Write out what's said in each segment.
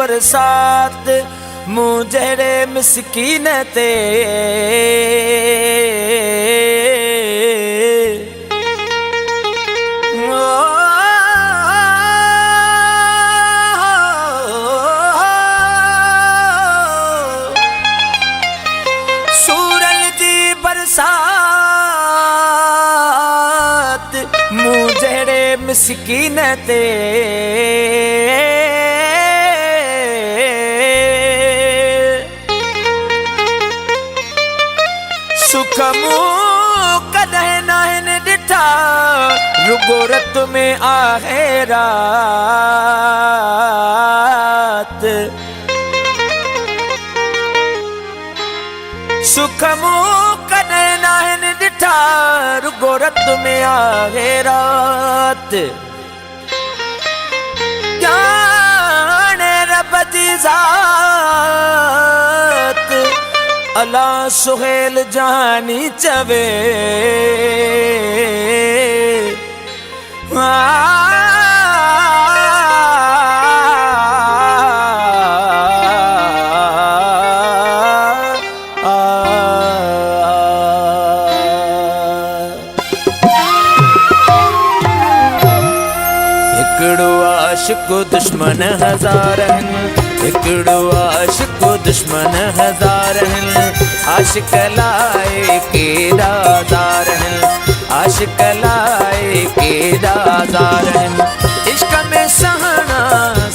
बरसात मूं जहिड़े मिसकीन ते सूरल जी बरसात मूं जहिड़े मिसकीन ते सुख मूं कॾहिं नाहिनि ॾिठा रुगो रत में आहे रात सुख मूं कॾहिं नाहिनि ॾिठा रुगो रत में आहे रात ॼाणे रब जी ज़ात अला सुहेल जानी चवे हिकिड़ो आशिक़ दुश्मन हज़ार आहिनि हिकिड़ो आशिक़ दुश्मन हज़ार आहिनि आशिक़ लाइ केॾा ज़ार आहिनि आशिक़ लाइ केॾा ज़ार आहिनि इश्क़ में सहणा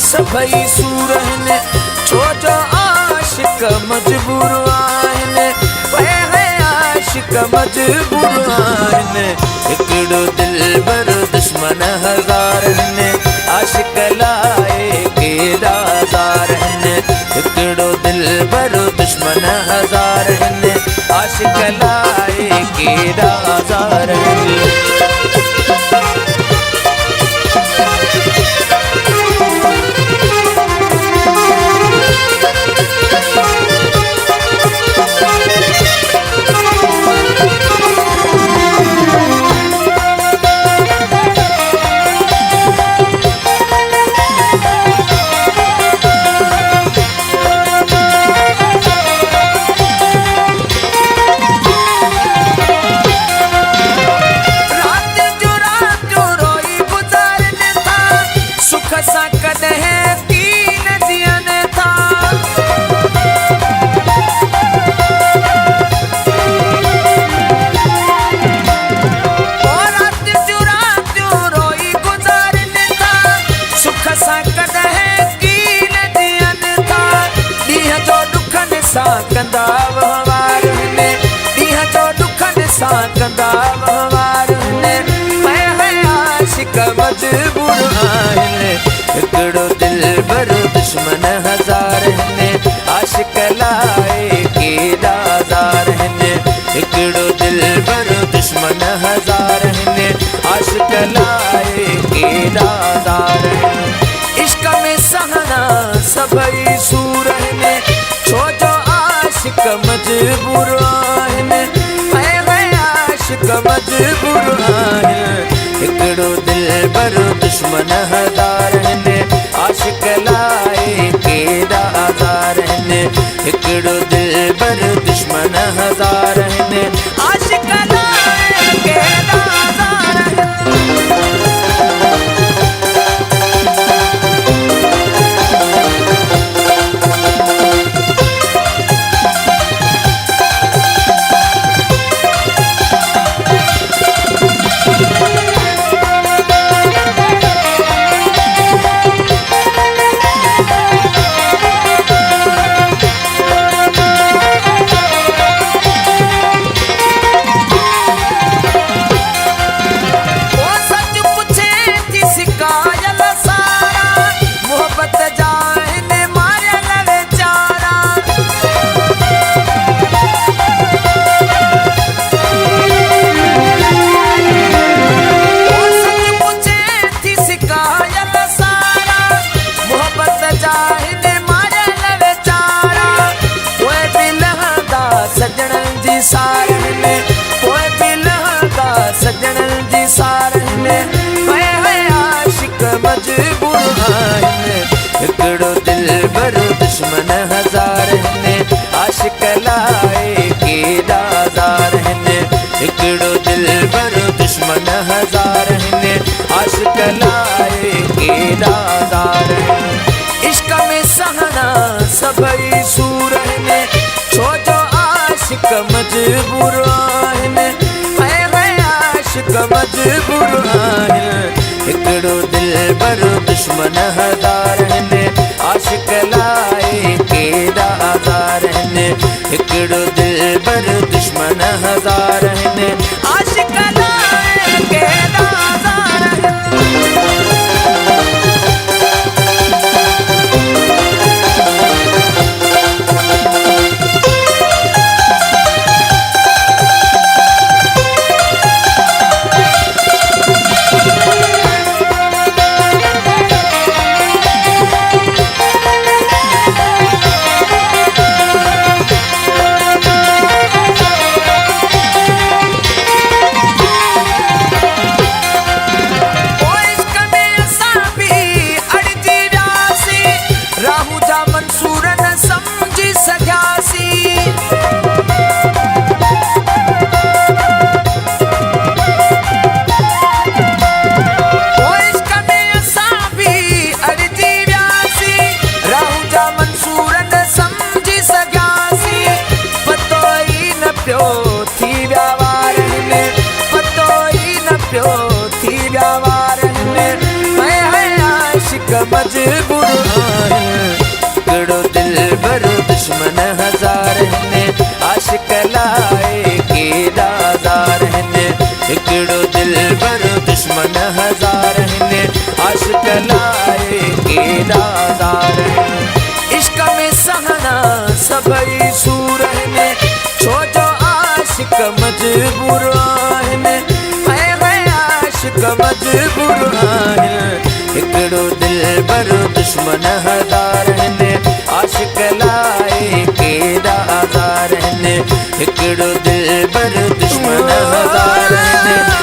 सभई सूर आहिनि छो जो आशिक़ मजबूर आहिनि आशिक़ मजबूर आहिनि हिकिड़ो दिलबर दुश्मन हज़ार आहिनि आशिक़ लाइ केॾा ज़ार आहिनि हिकिड़ो दिलबर दुश्मन हज़ार आहिनि आशिक़ लाइ केॾा ज़ार आहिनि कंदा वहिंवार आहिनि ॾींहं जो ॾुखनि सां कंदा वहिंवार आहिनि आशिक़ मजबूर आहिनि हिकिड़ो दिलबर दुश्मन हज़ार आहिनि आशिक़ लाइ केॾा ज़ार आहिनि हिकिड़ो दिलबर दुश्मन हज़ार आहिनि आशिक़ लाइ केॾा ज़ार आहिनि इश्क़ में सहणा सभई सूर आहिनि छो जो आशिक़ मजबूर आहिनि आशिक़ मजबूर आहिनि हिकिड़ो दिलबर दुश्मन हज़ार आहिनि आशिक़ लाइ केॾा ज़ार आहिनि हिकिड़ो दिलबर दुश्मन हज़ार आहिनि आशिक़ लाइ केॾा ज़ार दिलबर दुश्मन हज़ार ने आशिक लाए केॾा ज़ार ने हिकिड़ो दिलबर दुश्मन हज़ार ने आशिक लाए केॾा ज़ार इश्क में सहना सभई सूर ने छो जो आशिक मजबूर आहिनि आशिक मजबूर आहिनि हिकिड़ो दिलबर दुश्मन हज़ार ने आशिक लाए केॾा ज़ार ने हिकिड़ो दिलबर दुश्मन हज़ार ने आशिक लाए केॾा ज़ार मजबूर हिकिड़ो दिलबर दुश्मन हज़ार ने आशिक लाए केॾा ज़ार ने हिकिड़ो दिलबर दुश्मन हज़ार ने आशिक लाए केॾा ज़ार इश्क में सहना सभई सूर ने छो जो आशिक मजबूर आहिनि आशिक मजबूर आहिनि हिकिड़ो दिलबर दुश्मन हज़ार ने आशिक लाए केॾा ज़ार ने हिकिड़ो दिलबर दुश्मन हज़ार ने